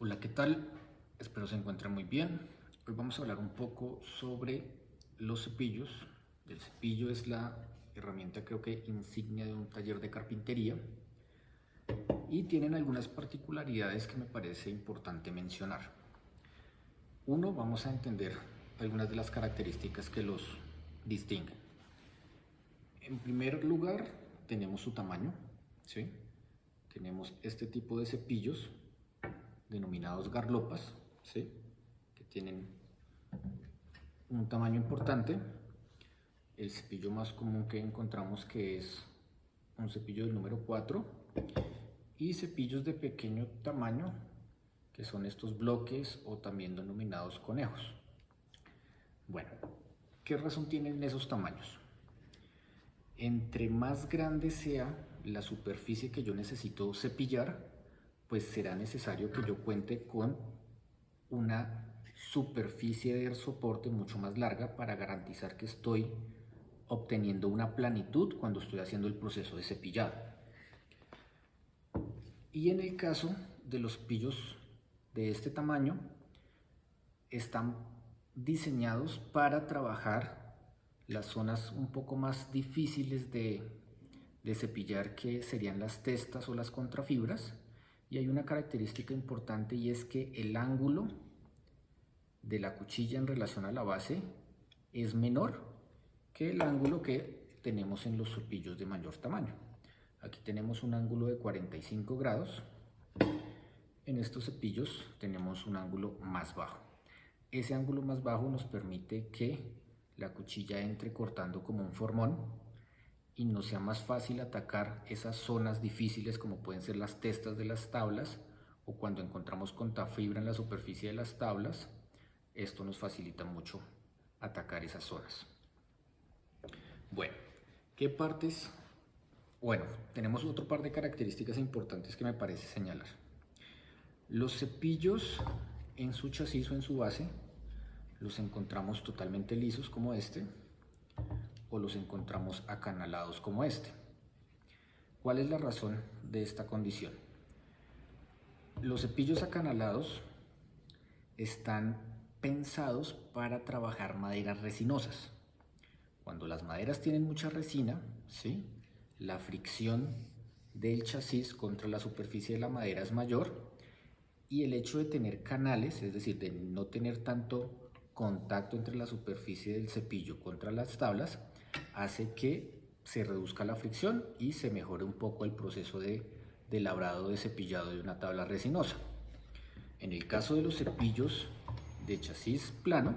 Hola, ¿qué tal? Espero se encuentren muy bien. Hoy vamos a hablar un poco sobre los cepillos. El cepillo es la herramienta, creo que insignia de un taller de carpintería, y tienen algunas particularidades que me parece importante mencionar. Uno, vamos a entender algunas de las características que los distinguen. En primer lugar, tenemos su tamaño, ¿sí? Tenemos este tipo de cepillos denominados garlopas, ¿sí? Que tienen un tamaño importante. El cepillo más común que encontramos, que es un cepillo del número 4, y cepillos de pequeño tamaño, que son estos bloques o también denominados conejos. Bueno, ¿qué razón tienen esos tamaños? Entre más grande sea la superficie que yo necesito cepillar, pues será necesario que yo cuente con una superficie de soporte mucho más larga para garantizar que estoy obteniendo una planitud cuando estoy haciendo el proceso de cepillado. Y en el caso de los cepillos de este tamaño, están diseñados para trabajar las zonas un poco más difíciles de cepillar, que serían las testas o las contrafibras. Y hay una característica importante, y es que el ángulo de la cuchilla en relación a la base es menor que el ángulo que tenemos en los cepillos de mayor tamaño. Aquí tenemos un ángulo de 45 grados. En estos cepillos tenemos un ángulo más bajo. Ese ángulo más bajo nos permite que la cuchilla entre cortando como un formón y nos sea más fácil atacar esas zonas difíciles, como pueden ser las testas de las tablas, o cuando encontramos contrafibra en la superficie de las tablas. Esto nos facilita mucho atacar esas zonas. Bueno, ¿qué partes? Bueno, tenemos otro par de características importantes que me parece señalar. Los cepillos en su chasis o en su base los encontramos totalmente lisos como este, o los encontramos acanalados como este. ¿Cuál es la razón de esta condición? Los cepillos acanalados están pensados para trabajar maderas resinosas. Cuando las maderas tienen mucha resina, ¿sí?, la fricción del chasis contra la superficie de la madera es mayor, y el hecho de tener canales, es decir, de no tener tanto contacto entre la superficie del cepillo contra las tablas, hace que se reduzca la fricción y se mejore un poco el proceso de labrado, de cepillado de una tabla resinosa. En el caso de los cepillos de chasis plano,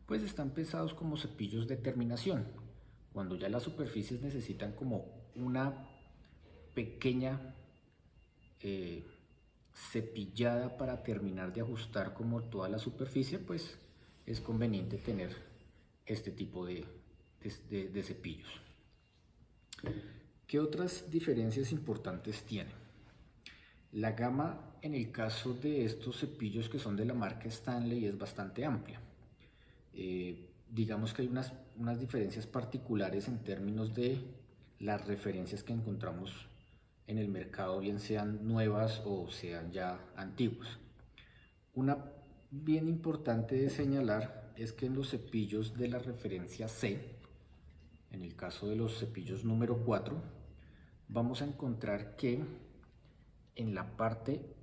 pues están pensados como cepillos de terminación, cuando ya las superficies necesitan como una pequeña cepillada para terminar de ajustar como toda la superficie, pues es conveniente tener este tipo de cepillos. ¿Qué otras diferencias importantes tienen? La gama en el caso de estos cepillos que son de la marca Stanley es bastante amplia. Digamos que hay unas diferencias particulares en términos de las referencias que encontramos en el mercado, bien sean nuevas o sean ya antiguas. Una bien importante de señalar es que en los cepillos de la referencia C, en el caso de los cepillos número 4, vamos a encontrar que en la parte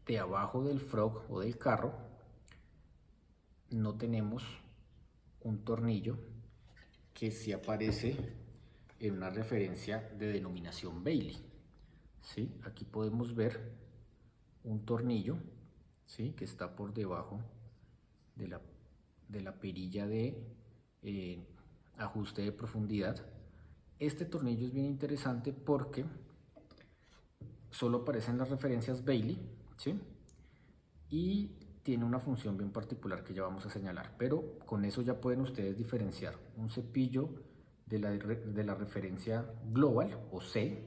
de abajo del frog o del carro no tenemos un tornillo que sí aparece en una referencia de denominación Bailey, ¿sí? Aquí podemos ver un tornillo, ¿sí?, que está por debajo de la perilla de ajuste de profundidad. Este tornillo es bien interesante porque solo aparecen las referencias Bailey, ¿sí?, y tiene una función bien particular que ya vamos a señalar, pero con eso ya pueden ustedes diferenciar un cepillo de la referencia Global o C,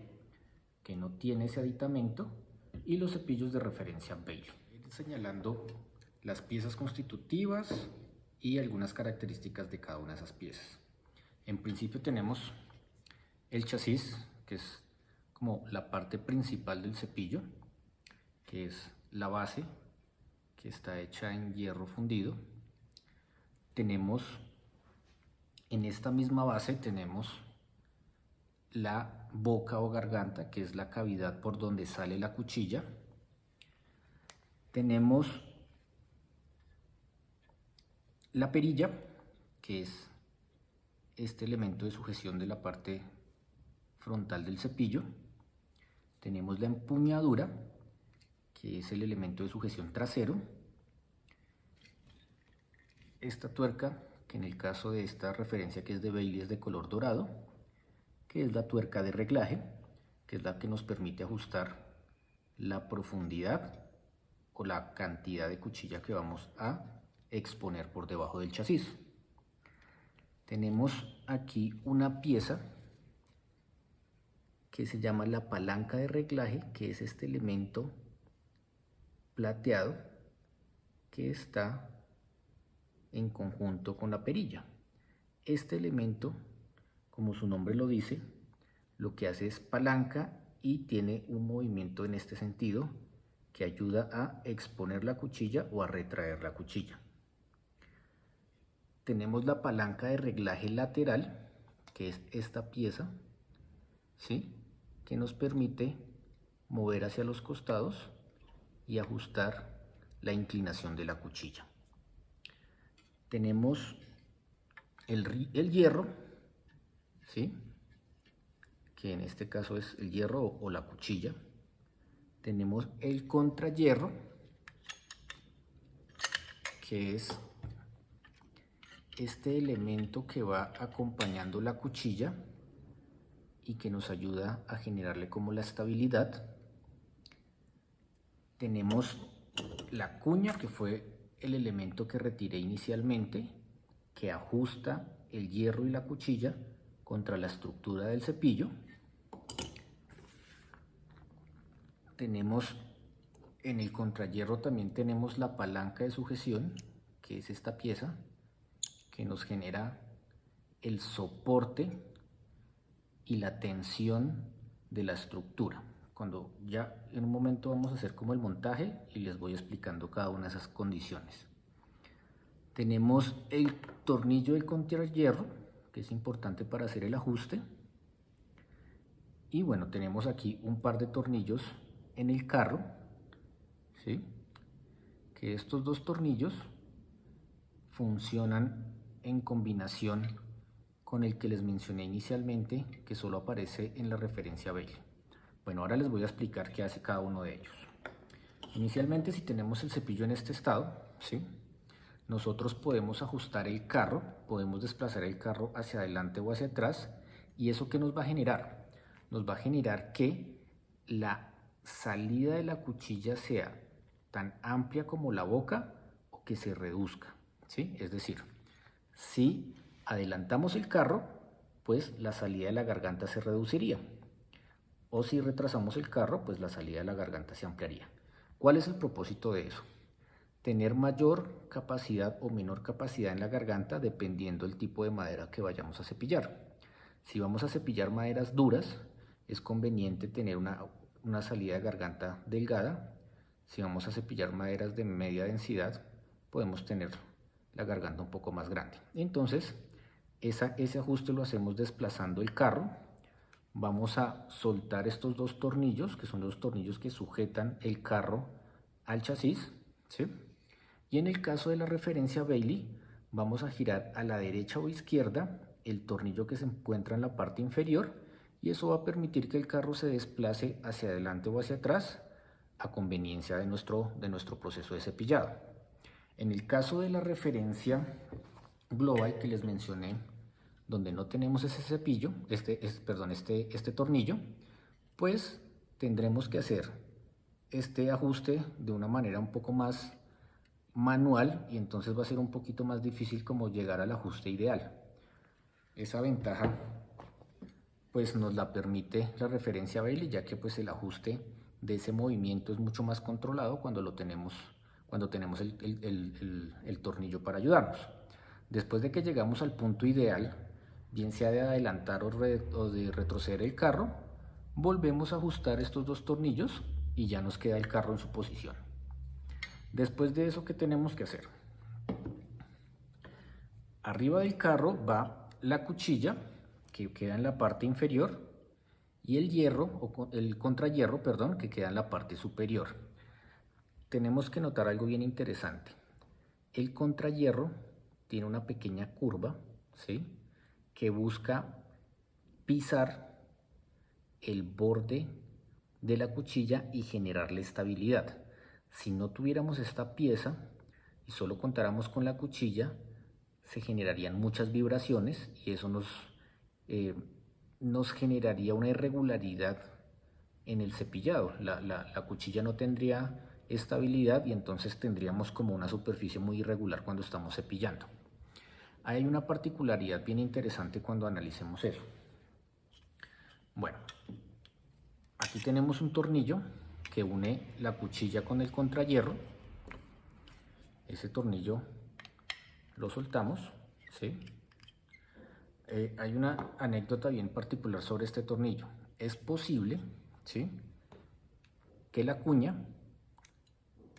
que no tiene ese aditamento, y los cepillos de referencia Bailey. Ir señalando las piezas constitutivas y algunas características de cada una de esas piezas. En principio tenemos el chasis, que es como la parte principal del cepillo, que es la base, que está hecha en hierro fundido. Tenemos, en esta misma base tenemos la boca o garganta, que es la cavidad por donde sale la cuchilla. Tenemos la perilla, que es este elemento de sujeción de la parte frontal del cepillo. Tenemos la empuñadura, que es el elemento de sujeción trasero. Esta tuerca, que en el caso de esta referencia que es de Bailey es de color dorado, que es la tuerca de reglaje, que es la que nos permite ajustar la profundidad o la cantidad de cuchilla que vamos a exponer por debajo del chasis. Tenemos aquí una pieza que se llama la palanca de reglaje, que es este elemento plateado que está en conjunto con la perilla. Este elemento, como su nombre lo dice, lo que hace es palanca y tiene un movimiento en este sentido que ayuda a exponer la cuchilla o a retraer la cuchilla. Tenemos la palanca de reglaje lateral, que es esta pieza, ¿sí?, que nos permite mover hacia los costados y ajustar la inclinación de la cuchilla. Tenemos el hierro, ¿sí?, que en este caso es el hierro o la cuchilla. Tenemos el contrahierro, que es este elemento que va acompañando la cuchilla y que nos ayuda a generarle como la estabilidad. Tenemos la cuña, que fue el elemento que retiré inicialmente, que ajusta el hierro y la cuchilla contra la estructura del cepillo. Tenemos en el contrahierro también tenemos la palanca de sujeción, que es esta pieza que nos genera el soporte y la tensión de la estructura. Cuando ya en un momento vamos a hacer como el montaje y les voy explicando cada una de esas condiciones. Tenemos el tornillo del contrahierro, que es importante para hacer el ajuste. Y bueno, tenemos aquí un par de tornillos en el carro, ¿sí?, que estos dos tornillos funcionan en combinación con el que les mencioné inicialmente, que solo aparece en la referencia Bailey. Bueno, ahora les voy a explicar qué hace cada uno de ellos. Inicialmente, si tenemos el cepillo en este estado, ¿sí?, nosotros podemos ajustar el carro, podemos desplazar el carro hacia adelante o hacia atrás. ¿Y eso qué nos va a generar? Nos va a generar que la salida de la cuchilla sea tan amplia como la boca o que se reduzca, ¿sí? Es decir, si adelantamos el carro, pues la salida de la garganta se reduciría. O si retrasamos el carro, pues la salida de la garganta se ampliaría. ¿Cuál es el propósito de eso? Tener mayor capacidad o menor capacidad en la garganta dependiendo del tipo de madera que vayamos a cepillar. Si vamos a cepillar maderas duras, es conveniente tener una salida de garganta delgada. Si vamos a cepillar maderas de media densidad, podemos tener la garganta un poco más grande. Entonces, ese ajuste lo hacemos desplazando el carro. Vamos a soltar estos dos tornillos, que son los tornillos que sujetan el carro al chasis, ¿sí? Y en el caso de la referencia Bailey, vamos a girar a la derecha o izquierda el tornillo que se encuentra en la parte inferior, y eso va a permitir que el carro se desplace hacia adelante o hacia atrás a conveniencia de nuestro proceso de cepillado. En el caso de la referencia Global que les mencioné, donde no tenemos ese cepillo, este tornillo, pues tendremos que hacer este ajuste de una manera un poco más manual, y entonces va a ser un poquito más difícil como llegar al ajuste ideal. Esa ventaja pues nos la permite la referencia Bailey, ya que pues el ajuste de ese movimiento es mucho más controlado cuando tenemos el tornillo para ayudarnos. Después de que llegamos al punto ideal, bien sea de adelantar o de retroceder el carro, volvemos a ajustar estos dos tornillos y ya nos queda el carro en su posición. Después de eso, ¿qué tenemos que hacer? Arriba del carro va la cuchilla que queda en la parte inferior y el hierro, o el contrahierro, perdón, que queda en la parte superior. Tenemos que notar algo bien interesante. El contrahierro tiene una pequeña curva, ¿sí?, que busca pisar el borde de la cuchilla y generarle estabilidad. Si no tuviéramos esta pieza y solo contáramos con la cuchilla, se generarían muchas vibraciones y eso nos generaría una irregularidad en el cepillado. La cuchilla no tendría estabilidad y entonces tendríamos como una superficie muy irregular cuando estamos cepillando. Hay una particularidad bien interesante cuando analicemos eso. Bueno, aquí tenemos un tornillo que une la cuchilla con el contrahierro. Ese tornillo lo soltamos, ¿sí? Hay una anécdota bien particular sobre este tornillo. Es posible, ¿sí?, que la cuña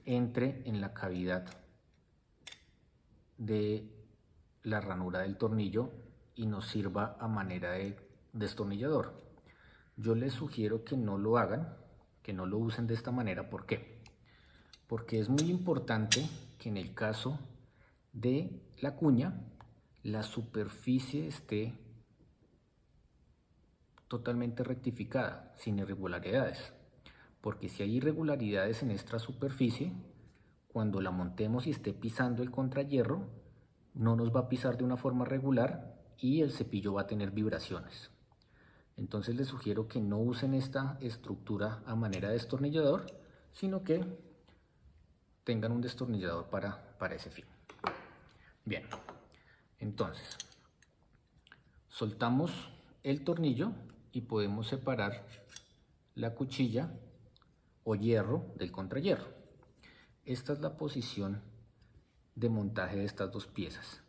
entre en la cavidad de la ranura del tornillo y nos sirva a manera de destornillador. Yo les sugiero que no lo hagan, que no lo usen de esta manera. ¿Por qué? Porque es muy importante que en el caso de la cuña, la superficie esté totalmente rectificada, sin irregularidades. Porque si hay irregularidades en esta superficie, cuando la montemos y esté pisando el contrahierro, no nos va a pisar de una forma regular y el cepillo va a tener vibraciones. Entonces les sugiero que no usen esta estructura a manera de destornillador, sino que tengan un destornillador para ese fin. Bien, entonces soltamos el tornillo y podemos separar la cuchilla o hierro del contrahierro. Esta es la posición de montaje de estas dos piezas.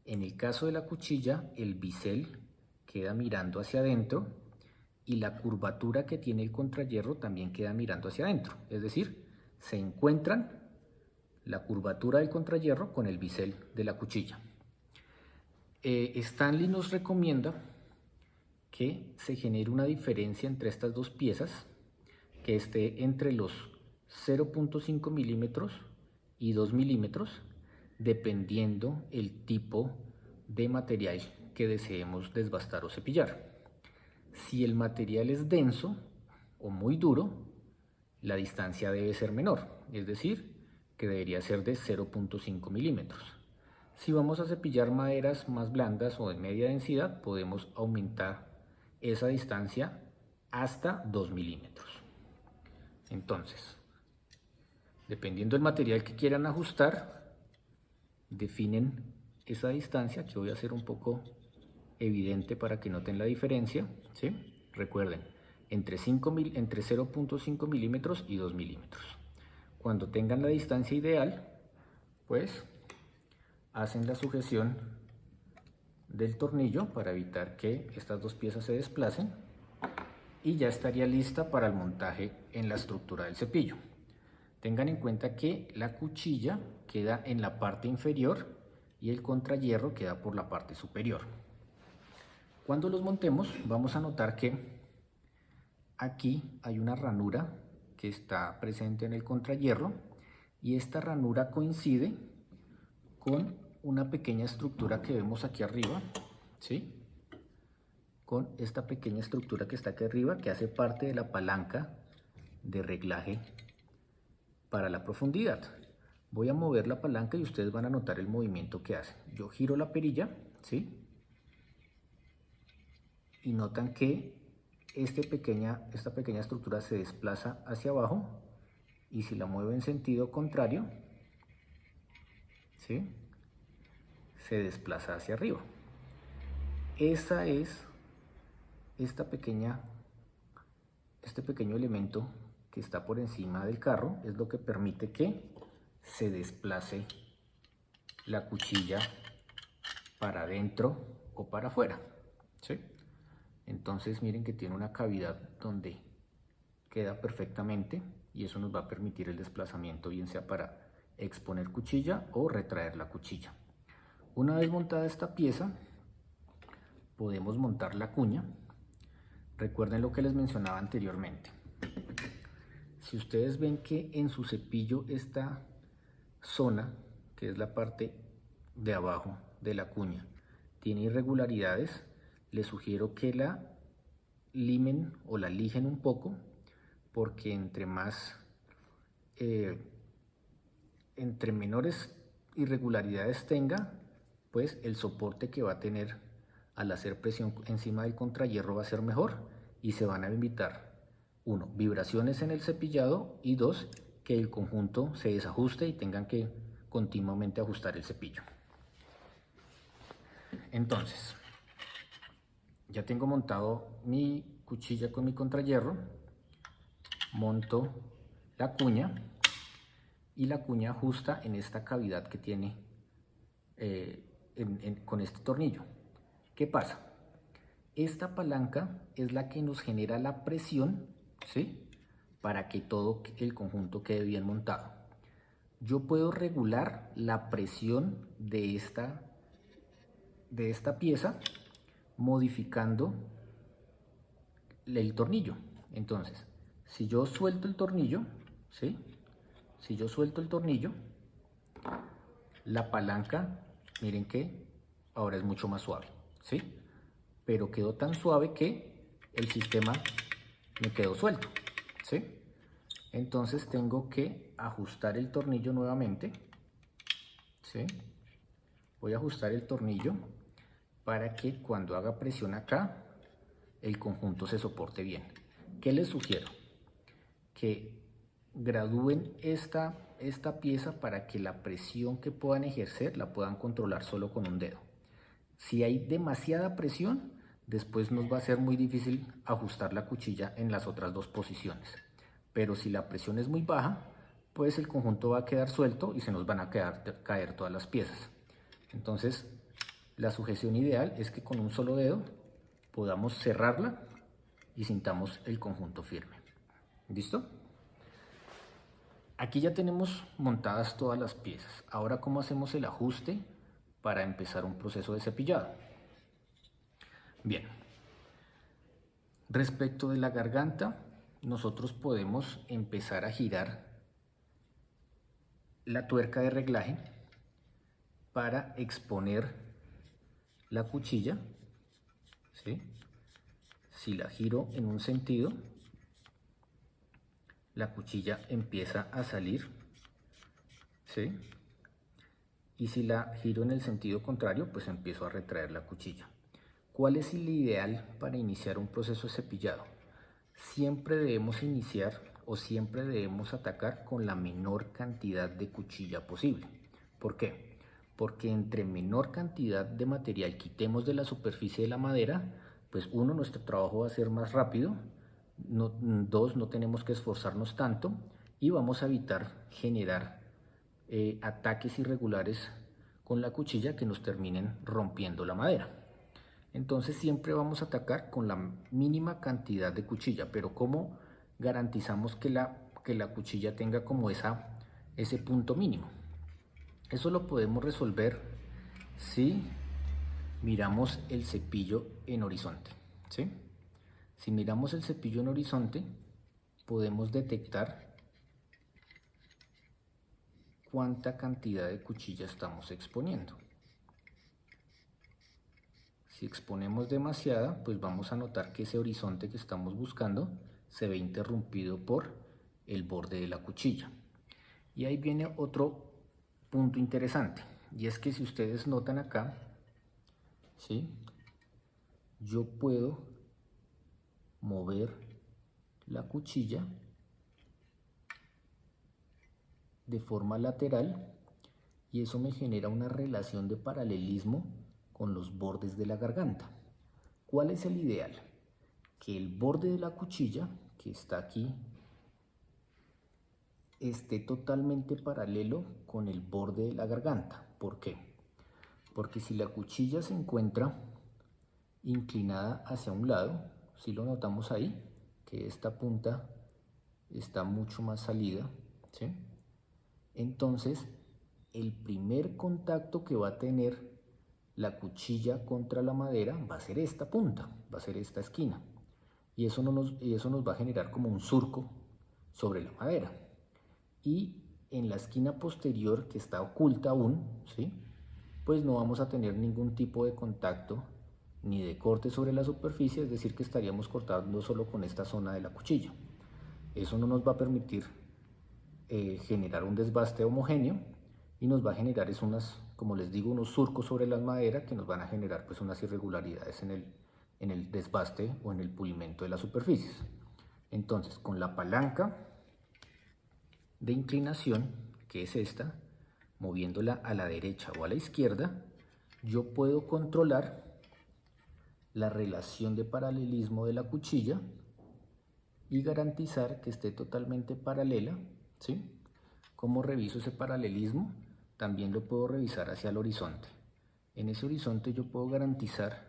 En el caso de la cuchilla, el bisel queda mirando hacia adentro y la curvatura que tiene el contrahierro también queda mirando hacia adentro. Es decir, se encuentran la curvatura del contrahierro con el bisel de la cuchilla. Stanley nos recomienda que se genere una diferencia entre estas dos piezas que esté entre los 0.5 milímetros y 2 milímetros, dependiendo el tipo de material que deseemos desbastar o cepillar. Si el material es denso o muy duro, la distancia debe ser menor, es decir, que debería ser de 0.5 milímetros. Si vamos a cepillar maderas más blandas o de media densidad, podemos aumentar esa distancia hasta 2 milímetros. Entonces, dependiendo del material que quieran ajustar, definen esa distancia, que voy a hacer un poco evidente para que noten la diferencia, ¿sí? Recuerden, entre 0.5 milímetros y 2 milímetros. Cuando tengan la distancia ideal, pues hacen la sujeción del tornillo para evitar que estas dos piezas se desplacen y ya estaría lista para el montaje en la estructura del cepillo. Tengan en cuenta que la cuchilla queda en la parte inferior y el contrahierro queda por la parte superior. Cuando los montemos, vamos a notar que aquí hay una ranura que está presente en el contrahierro y esta ranura coincide con una pequeña estructura que vemos aquí arriba, ¿sí? Con esta pequeña estructura que está aquí arriba, que hace parte de la palanca de reglaje para la profundidad. Voy a mover la palanca y ustedes van a notar el movimiento que hace. Yo giro la perilla, ¿sí? Y notan que esta pequeña estructura se desplaza hacia abajo y si la muevo en sentido contrario, ¿sí?, se desplaza hacia arriba. Esa es este pequeño elemento que está por encima del carro, es lo que permite que se desplace la cuchilla para adentro o para afuera, ¿sí? Entonces miren que tiene una cavidad donde queda perfectamente y eso nos va a permitir el desplazamiento, bien sea para exponer cuchilla o retraer la cuchilla. Una vez montada esta pieza, podemos montar la cuña. Recuerden lo que les mencionaba anteriormente. Si ustedes ven que en su cepillo esta zona, que es la parte de abajo de la cuña, tiene irregularidades, les sugiero que la limen o la lijen un poco, porque entre menores irregularidades tenga, pues el soporte que va a tener al hacer presión encima del contrahierro va a ser mejor y se van a evitar, 1, vibraciones en el cepillado y 2, que el conjunto se desajuste y tengan que continuamente ajustar el cepillo. Entonces, ya tengo montado mi cuchilla con mi contrahierro, monto la cuña y la cuña ajusta en esta cavidad que tiene con este tornillo. ¿Qué pasa? Esta palanca es la que nos genera la presión, ¿sí?, para que todo el conjunto quede bien montado. Yo puedo regular la presión de esta pieza modificando el tornillo. Entonces, si yo suelto el tornillo, ¿sí?, si yo suelto el tornillo, la palanca, miren que ahora es mucho más suave, ¿sí?, pero quedó tan suave que el sistema me quedó suelto, ¿sí? Entonces tengo que ajustar el tornillo nuevamente, ¿sí? Voy a ajustar el tornillo para que cuando haga presión acá, el conjunto se soporte bien. ¿Qué les sugiero? Que gradúen esta pieza para que la presión que puedan ejercer la puedan controlar solo con un dedo. Si hay demasiada presión, después nos va a ser muy difícil ajustar la cuchilla en las otras dos posiciones. Pero si la presión es muy baja, pues el conjunto va a quedar suelto y se nos van a caer todas las piezas. Entonces, la sujeción ideal es que con un solo dedo podamos cerrarla y sintamos el conjunto firme. ¿Listo? Aquí ya tenemos montadas todas las piezas. Ahora, ¿cómo hacemos el ajuste para empezar un proceso de cepillado? Bien, respecto de la garganta, nosotros podemos empezar a girar la tuerca de reglaje para exponer la cuchilla, ¿sí? Si la giro en un sentido, la cuchilla empieza a salir, ¿sí?, y si la giro en el sentido contrario, pues empiezo a retraer la cuchilla. ¿Cuál es el ideal para iniciar un proceso de cepillado? Siempre debemos iniciar o siempre debemos atacar con la menor cantidad de cuchilla posible. ¿Por qué? Porque entre menor cantidad de material quitemos de la superficie de la madera, pues 1, nuestro trabajo va a ser más rápido, 2, no tenemos que esforzarnos tanto y vamos a evitar generar ataques irregulares con la cuchilla que nos terminen rompiendo la madera. Entonces siempre vamos a atacar con la mínima cantidad de cuchilla, pero ¿cómo garantizamos que la cuchilla tenga como ese punto mínimo? Eso lo podemos resolver si miramos el cepillo en horizonte, ¿sí? Si miramos el cepillo en horizonte, podemos detectar cuánta cantidad de cuchilla estamos exponiendo. Si exponemos demasiada, pues vamos a notar que ese horizonte que estamos buscando se ve interrumpido por el borde de la cuchilla. Y ahí viene otro punto interesante, y es que si ustedes notan acá, ¿sí?, yo puedo mover la cuchilla de forma lateral y eso me genera una relación de paralelismo con los bordes de la garganta. ¿Cuál es el ideal? Que el borde de la cuchilla, que está aquí, esté totalmente paralelo con el borde de la garganta. ¿Por qué? Porque si la cuchilla se encuentra inclinada hacia un lado, si lo notamos ahí, que esta punta está mucho más salida, ¿sí?, Entonces, el primer contacto que va a tener la cuchilla contra la madera va a ser esta punta, va a ser esta esquina. Y eso nos va a generar como un surco sobre la madera. Y en la esquina posterior, que está oculta aún, ¿sí?, pues no vamos a tener ningún tipo de contacto ni de corte sobre la superficie, es decir, que estaríamos cortando solo con esta zona de la cuchilla. Eso no nos va a permitir generar un desbaste homogéneo y nos va a generar como les digo, unos surcos sobre la madera que nos van a generar pues unas irregularidades en el desbaste o en el pulimento de las superficies. Entonces, con la palanca de inclinación, que es esta, moviéndola a la derecha o a la izquierda, yo puedo controlar la relación de paralelismo de la cuchilla y garantizar que esté totalmente paralela, ¿sí? ¿Cómo reviso ese paralelismo? También lo puedo revisar hacia el horizonte. En ese horizonte yo puedo garantizar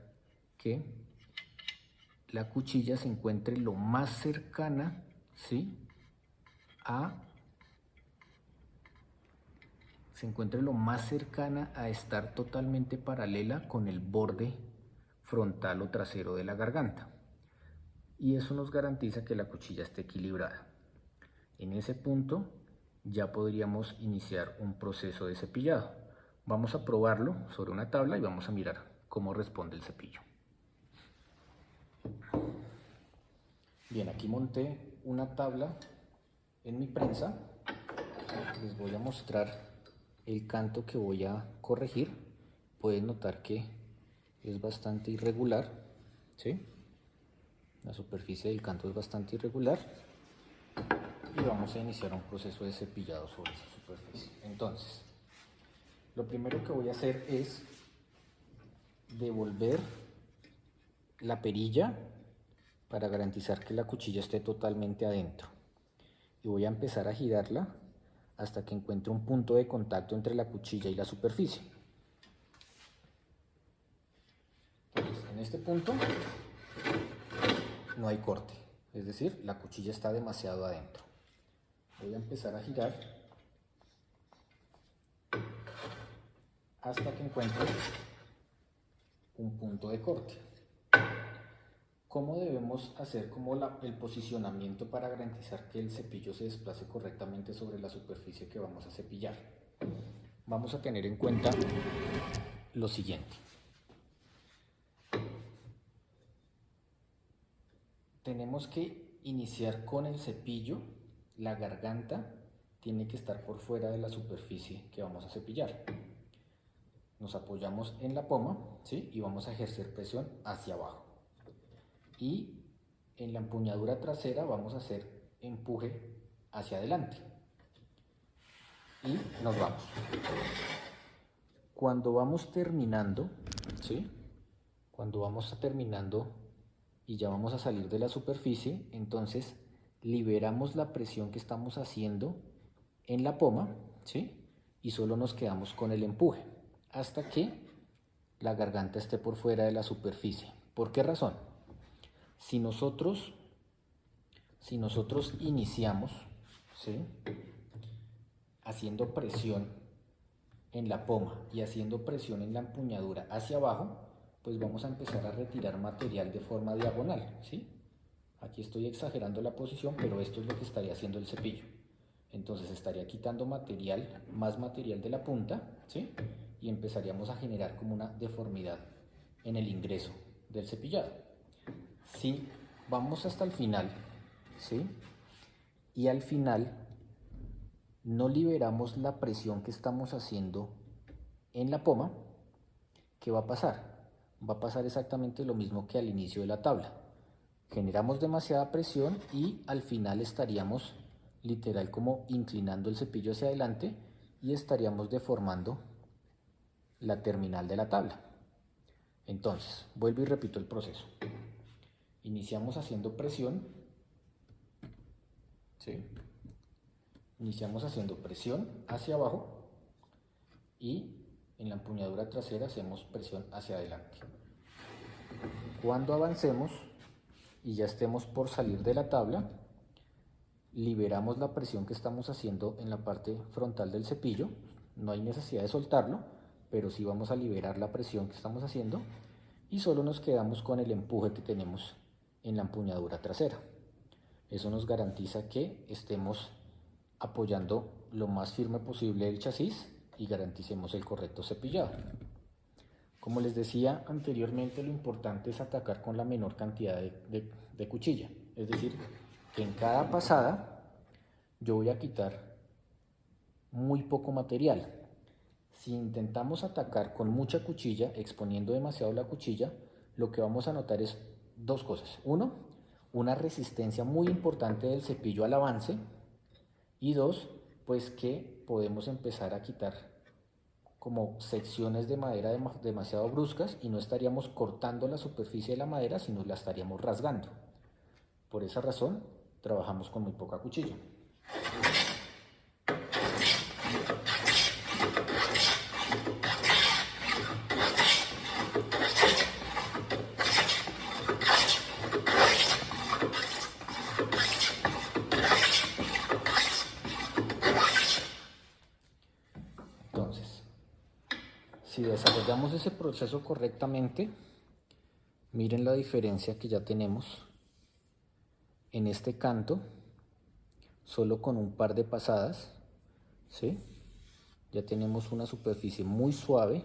que la cuchilla se encuentre lo más cercana, ¿sí?, a estar totalmente paralela con el borde frontal o trasero de la garganta. Y eso nos garantiza que la cuchilla esté equilibrada. En ese punto ya podríamos iniciar un proceso de cepillado. Vamos a probarlo sobre una tabla y vamos a mirar cómo responde el cepillo. Bien, aquí monté una tabla en mi prensa. Les voy a mostrar el canto que voy a corregir. Pueden notar que es bastante irregular, ¿sí? La superficie del canto es bastante irregular y vamos a iniciar un proceso de cepillado sobre esa superficie. Entonces, lo primero que voy a hacer es devolver la perilla para garantizar que la cuchilla esté totalmente adentro. Y voy a empezar a girarla hasta que encuentre un punto de contacto entre la cuchilla y la superficie. Entonces, en este punto no hay corte, es decir, la cuchilla está demasiado adentro. Voy a empezar a girar hasta que encuentre un punto de corte. ¿Cómo debemos hacer el posicionamiento para garantizar que el cepillo se desplace correctamente sobre la superficie que vamos a cepillar? Vamos a tener en cuenta lo siguiente. Tenemos que iniciar con el cepillo, la garganta tiene que estar por fuera de la superficie que vamos a cepillar. Nos apoyamos en la poma, ¿sí?, y vamos a ejercer presión hacia abajo. Y en la empuñadura trasera vamos a hacer empuje hacia adelante. Y nos vamos. Cuando vamos terminando, ¿sí?, cuando vamos terminando y ya vamos a salir de la superficie, entonces liberamos la presión que estamos haciendo en la poma, ¿sí?, y solo nos quedamos con el empuje hasta que la garganta esté por fuera de la superficie. ¿Por qué razón? Si nosotros iniciamos, ¿sí?, haciendo presión en la poma y haciendo presión en la empuñadura hacia abajo, pues vamos a empezar a retirar material de forma diagonal, ¿sí? Aquí estoy exagerando la posición, pero esto es lo que estaría haciendo el cepillo. Entonces estaría quitando más material de la punta, ¿sí?, y empezaríamos a generar como una deformidad en el ingreso del cepillado. Si vamos hasta el final, ¿sí?, y al final no liberamos la presión que estamos haciendo en la poma, ¿qué va a pasar? Va a pasar exactamente lo mismo que al inicio de la tabla. Generamos demasiada presión y al final estaríamos literal como inclinando el cepillo hacia adelante y estaríamos deformando la terminal de la tabla. Entonces, vuelvo y repito el proceso. Iniciamos haciendo presión, ¿sí?, iniciamos haciendo presión hacia abajo y en la empuñadura trasera hacemos presión hacia adelante. Cuando avancemos y ya estemos por salir de la tabla, liberamos la presión que estamos haciendo en la parte frontal del cepillo. No hay necesidad de soltarlo, pero sí vamos a liberar la presión que estamos haciendo y solo nos quedamos con el empuje que tenemos en la empuñadura trasera. Eso nos garantiza que estemos apoyando lo más firme posible el chasis y garanticemos el correcto cepillado. Como les decía anteriormente, lo importante es atacar con la menor cantidad de cuchilla. Es decir, que en cada pasada yo voy a quitar muy poco material. Si intentamos atacar con mucha cuchilla, exponiendo demasiado la cuchilla, lo que vamos a notar es dos cosas. Uno, una resistencia muy importante del cepillo al avance. Y dos, pues que podemos empezar a quitar como secciones de madera demasiado bruscas y no estaríamos cortando la superficie de la madera, sino la estaríamos rasgando. Por esa razón, trabajamos con muy poca cuchilla. Entonces, si desarrollamos ese proceso correctamente, miren la diferencia que ya tenemos en este canto, solo con un par de pasadas, ¿sí? Ya tenemos una superficie muy suave,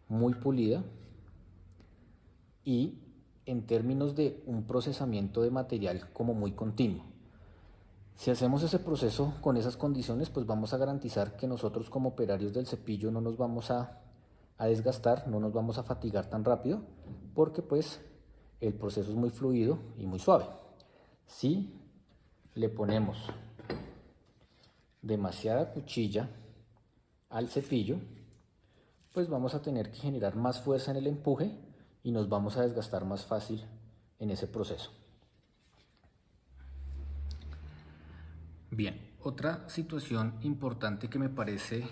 muy pulida y en términos de un procesamiento de material como muy continuo. Si hacemos ese proceso con esas condiciones, pues vamos a garantizar que nosotros como operarios del cepillo no nos vamos a desgastar, no nos vamos a fatigar tan rápido, porque pues el proceso es muy fluido y muy suave. Si le ponemos demasiada cuchilla al cepillo, pues vamos a tener que generar más fuerza en el empuje y nos vamos a desgastar más fácil en ese proceso. Bien, otra situación importante que me parece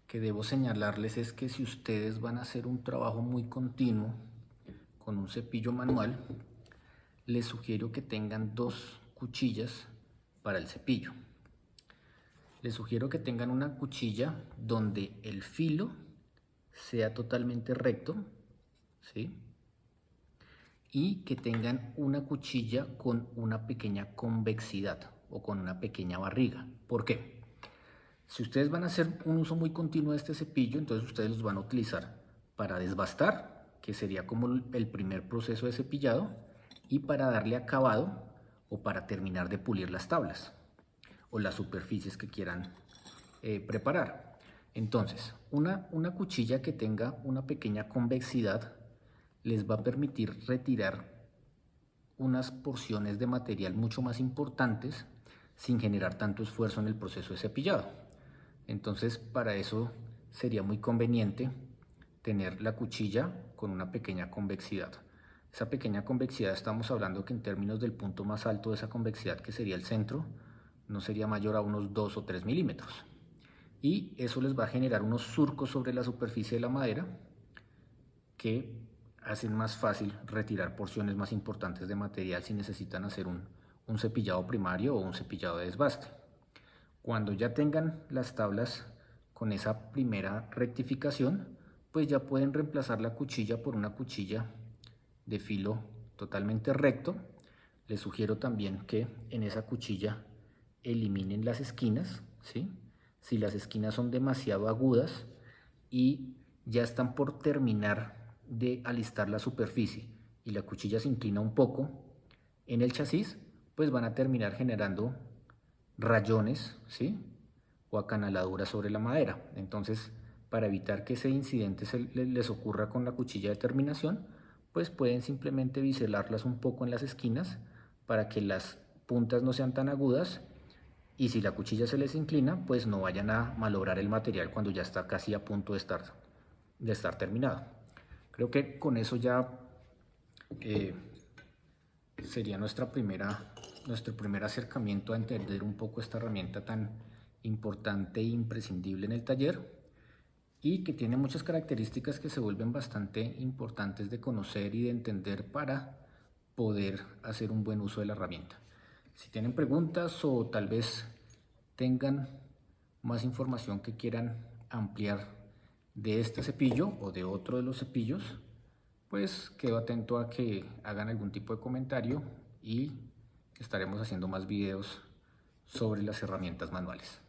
que debo señalarles es que si ustedes van a hacer un trabajo muy continuo con un cepillo manual, les sugiero que tengan dos cuchillas para el cepillo. Les sugiero que tengan una cuchilla donde el filo sea totalmente recto, ¿sí? Y que tengan una cuchilla con una pequeña convexidad o con una pequeña barriga. ¿Por qué? Si ustedes van a hacer un uso muy continuo de este cepillo, entonces ustedes los van a utilizar para desbastar, que sería como el primer proceso de cepillado, y para darle acabado o para terminar de pulir las tablas o las superficies que quieran preparar. Entonces, una cuchilla que tenga una pequeña convexidad les va a permitir retirar unas porciones de material mucho más importantes sin generar tanto esfuerzo en el proceso de cepillado. Entonces, para eso sería muy conveniente tener la cuchilla con una pequeña convexidad. Esa pequeña convexidad, estamos hablando que en términos del punto más alto de esa convexidad, que sería el centro, no sería mayor a unos 2 o 3 milímetros. Y eso les va a generar unos surcos sobre la superficie de la madera que hacen más fácil retirar porciones más importantes de material si necesitan hacer un cepillado primario o un cepillado de desbaste. Cuando ya tengan las tablas con esa primera rectificación, pues ya pueden reemplazar la cuchilla por una cuchilla de filo totalmente recto. Les sugiero también que en esa cuchilla eliminen las esquinas, ¿sí? Si las esquinas son demasiado agudas y ya están por terminar de alistar la superficie y la cuchilla se inclina un poco en el chasis, pues van a terminar generando rayones, ¿sí? O acanaladuras sobre la madera. Entonces, para evitar que ese incidente les ocurra con la cuchilla de terminación, pues pueden simplemente biselarlas un poco en las esquinas para que las puntas no sean tan agudas y si la cuchilla se les inclina, pues no vayan a malograr el material cuando ya está casi a punto de estar terminado. Creo que con eso ya sería nuestro primer acercamiento a entender un poco esta herramienta tan importante e imprescindible en el taller y que tiene muchas características que se vuelven bastante importantes de conocer y de entender para poder hacer un buen uso de la herramienta. Si tienen preguntas o tal vez tengan más información que quieran ampliar de este cepillo o de otro de los cepillos, pues quedo atento a que hagan algún tipo de comentario y estaremos haciendo más videos sobre las herramientas manuales.